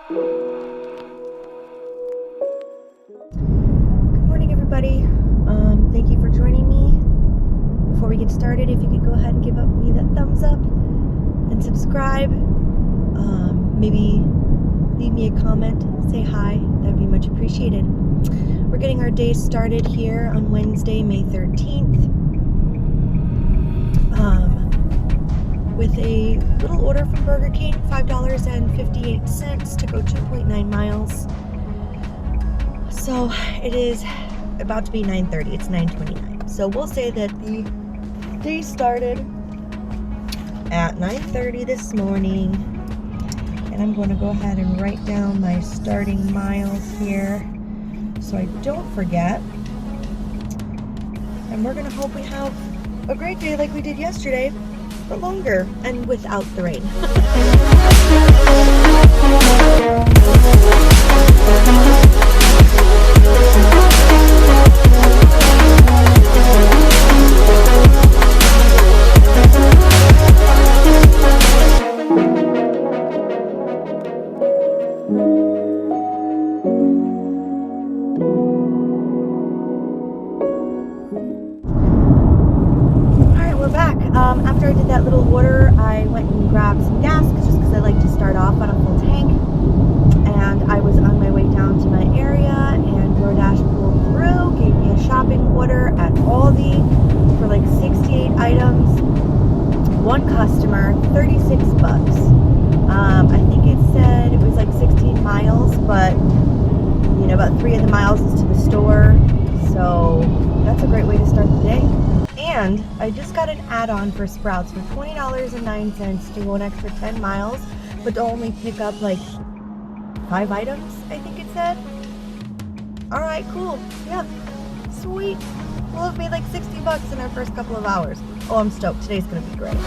Good morning, everybody. Thank you for joining me. Before we get started, if you could go ahead and give me that thumbs up and subscribe. Maybe leave me a comment, say hi. That'd be much appreciated. We're getting our day started here on Wednesday, May 13th. With a little order from Burger King, $5.58 to go 2.9 miles. So it is about to be 9:30. It's 9:29. So we'll say that the day started at 9:30 this morning. And I'm going to go ahead and write down my starting miles here so I don't forget. And we're going to hope we have a great day like we did yesterday, but longer and without the rain. After I did that little order, I went and grabbed some gas just because I like to start off on a full tank. And I was on my way down to my area, and DoorDash pulled through, gave me a shopping order at Aldi for like 68 items. One customer, 36 bucks. I think it said it was like 16 miles, but you know, about 3 of the miles is to the store. So that's a great way to start the day. And I just got an add-on for Sprouts for $20.09 to go an extra 10 miles, but to only pick up like 5 items, I think it said. Alright, cool. Yeah, sweet. We'll have made like 60 bucks in our first couple of hours. Oh, I'm stoked. Today's gonna be great.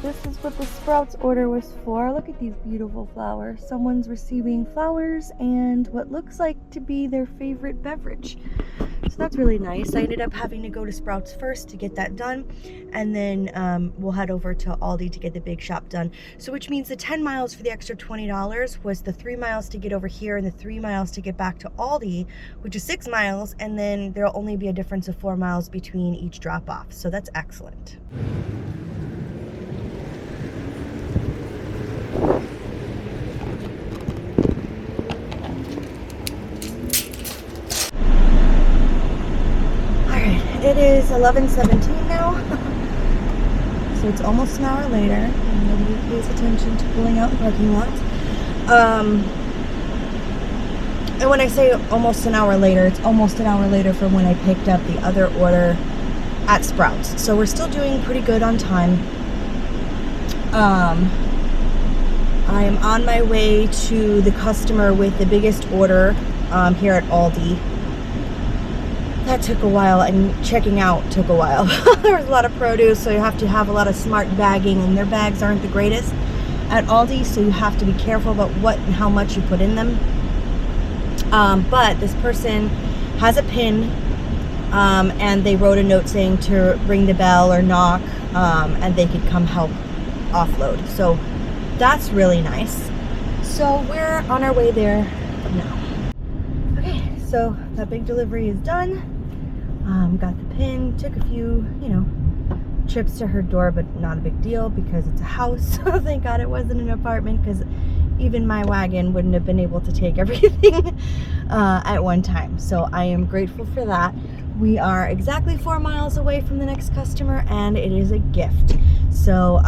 This is what the Sprouts order was for. Look at these beautiful flowers. Someone's receiving flowers and what looks like to be their favorite beverage. So that's really nice. I ended up having to go to Sprouts first to get that done, and then we'll head over to Aldi to get the big shop done. So which means the 10 miles for the extra $20 was the 3 miles to get over here and the 3 miles to get back to Aldi, which is 6 miles, and then there'll only be a difference of 4 miles between each drop off. So that's excellent. It is 11:17 now, so it's almost an hour later, and nobody pays attention to pulling out the parking lot. And when I say almost an hour later, it's almost an hour later from when I picked up the other order at Sprouts. So we're still doing pretty good on time. I am on my way to the customer with the biggest order here at Aldi. That took a while, and checking out took a while. There was a lot of produce, so you have to have a lot of smart bagging, and their bags aren't the greatest at Aldi, so you have to be careful about what and how much you put in them. But this person has a PIN, and they wrote a note saying to ring the bell or knock, and they could come help offload. So that's really nice. So we're on our way there now. Okay, so that big delivery is done. Got the PIN, took a few, trips to her door, but not a big deal because it's a house. So thank God it wasn't an apartment, because even my wagon wouldn't have been able to take everything at one time. So I am grateful for that. We are exactly 4 miles away from the next customer, and it is a gift. So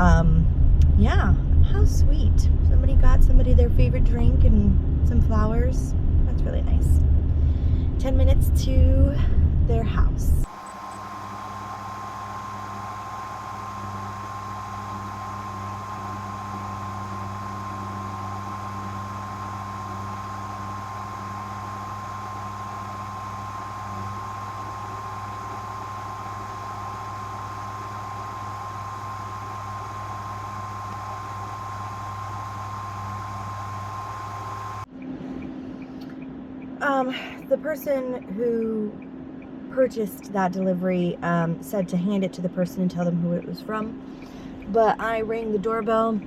yeah, how sweet. Somebody got somebody their favorite drink and some flowers. That's really nice. 10 minutes to their house. The person who purchased that delivery said to hand it to the person and tell them who it was from. But I rang the doorbell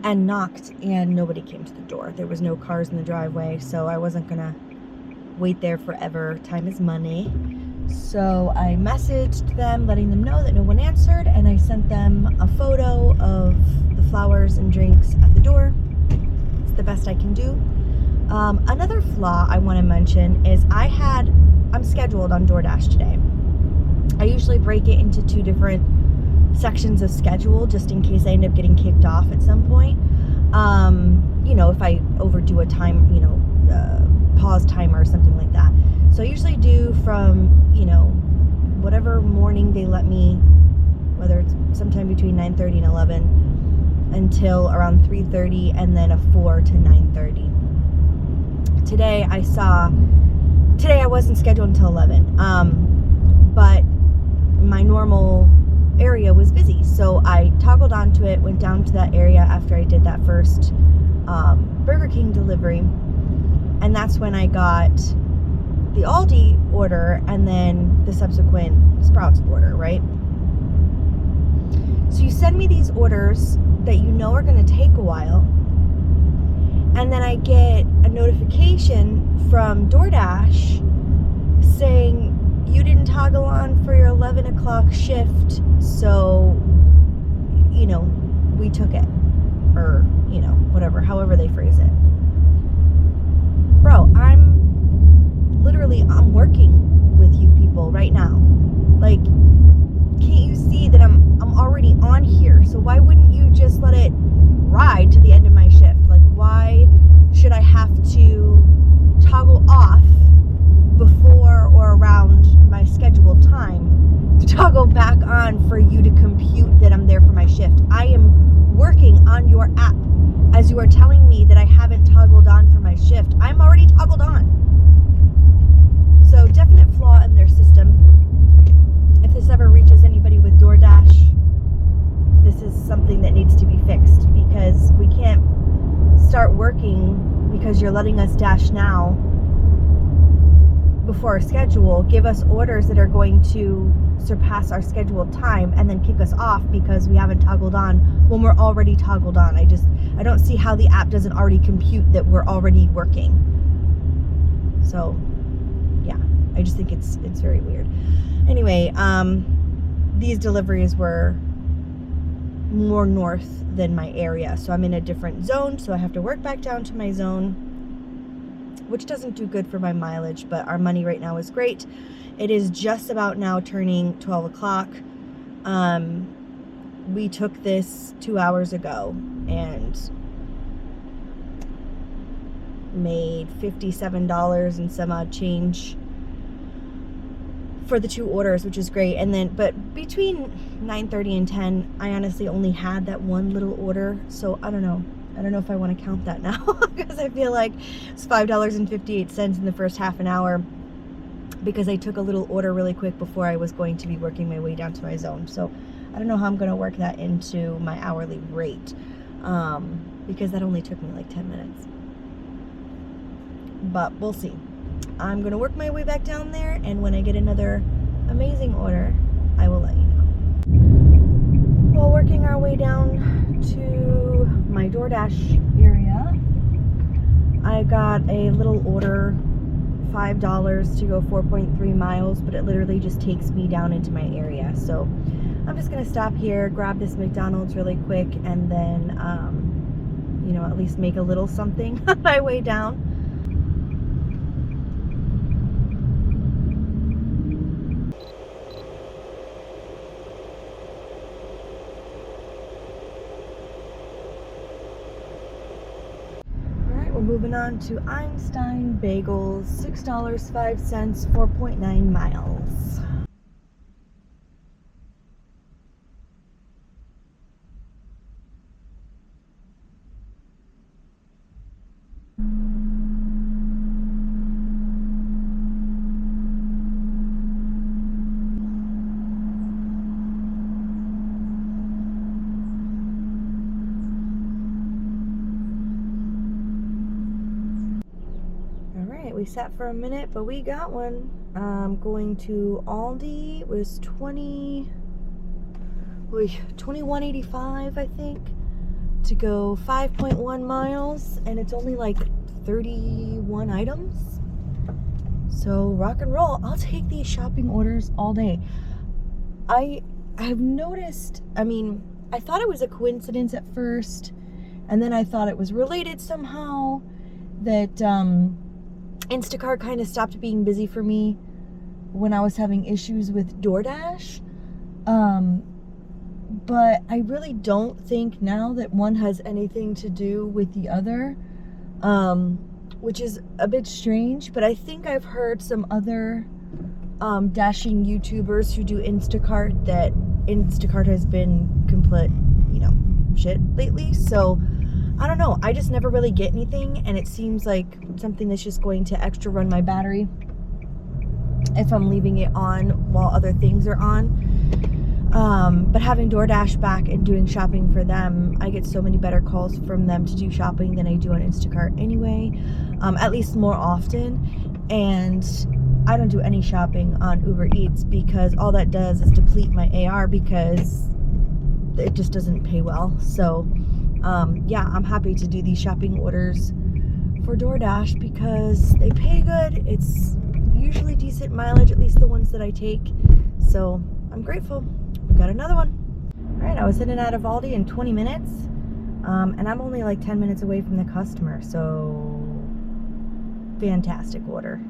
and knocked, and nobody came to the door. There was no cars in the driveway, so I wasn't gonna wait there forever. Time is money. So I messaged them, letting them know that no one answered, and I sent them a photo of the flowers and drinks at the door. It's the best I can do. Another flaw I want to mention is I'm scheduled on DoorDash today. I usually break it into 2 different sections of schedule just in case I end up getting kicked off at some point. You know, if I overdo a time, you know, pause timer or something like that. So I usually do from, you know, whatever morning they let me, whether it's sometime between 9:30 and 11 until around 3:30, and then a 4 to 9:30. Today I wasn't scheduled until 11, but my normal area was busy, so I toggled onto it, went down to that area after I did that first Burger King delivery, and that's when I got the Aldi order and then the subsequent Sprouts order, right? So you send me these orders that you know are going to take a while, and then I get a notification from DoorDash saying you didn't toggle on for your 11 o'clock shift, so, you know, we took it. Or, you know, whatever, however they phrase it. Bro, I'm working with you people right now. Like, can't you see that I'm already on here? So why wouldn't you just let it ride to the end of my shift? Like, why should I have to toggle off before or around my scheduled time to toggle back on for you to compute that I'm there for my shift? I am working on your app as you are telling me that I haven't toggled on for my shift. I'm already toggled on. So definite flaw in their system. If this ever reaches anybody with DoorDash, this is something that needs to be fixed, because we can't start working because you're letting us dash now before our schedule, give us orders that are going to surpass our scheduled time, and then kick us off because we haven't toggled on when we're already toggled on. I don't see how the app doesn't already compute that we're already working. So yeah, I just think it's very weird. Anyway, these deliveries were more north than my area, so I'm in a different zone, so I have to work back down to my zone, which doesn't do good for my mileage, but our money right now is great. It is just about now turning 12 o'clock. We took this 2 hours ago and made $57 and some odd change for the 2 orders, which is great. And then, but between 9:30 and 10, I honestly only had that one little order, so I don't know if I want to count that now because I feel like it's $5.58 in the first half an hour because I took a little order really quick before I was going to be working my way down to my zone. So I don't know how I'm going to work that into my hourly rate, because that only took me like 10 minutes. But we'll see. I'm going to work my way back down there, and when I get another amazing order, I will let you know. While working our way down to my DoorDash area, I got a little order, $5 to go 4.3 miles, but it literally just takes me down into my area. So I'm just gonna stop here, grab this McDonald's really quick, and then, you know, at least make a little something on my way down. Moving on to Einstein Bagels, $6.05, 4.9 miles. right, we sat for a minute, but we got one. Going to Aldi. It was $21.85, I think, to go 5.1 miles, and it's only like 31 items. So rock and roll. I'll take these shopping orders all day. I've noticed, I mean, I thought it was a coincidence at first, and then I thought it was related somehow, that Instacart kind of stopped being busy for me when I was having issues with DoorDash. But I really don't think now that one has anything to do with the other, which is a bit strange. But I think I've heard some other dashing YouTubers who do Instacart that Instacart has been complete, shit lately. So I don't know. I just never really get anything, and it seems like something that's just going to extra run my battery if I'm leaving it on while other things are on. But having DoorDash back and doing shopping for them, I get so many better calls from them to do shopping than I do on Instacart anyway, at least more often. And I don't do any shopping on Uber Eats because all that does is deplete my AR because it just doesn't pay well. So yeah, I'm happy to do these shopping orders for DoorDash because they pay good. It's usually decent mileage, at least the ones that I take. So I'm grateful. We got another one. All right, I was in and out of Aldi in 20 minutes, and I'm only like 10 minutes away from the customer. So fantastic order.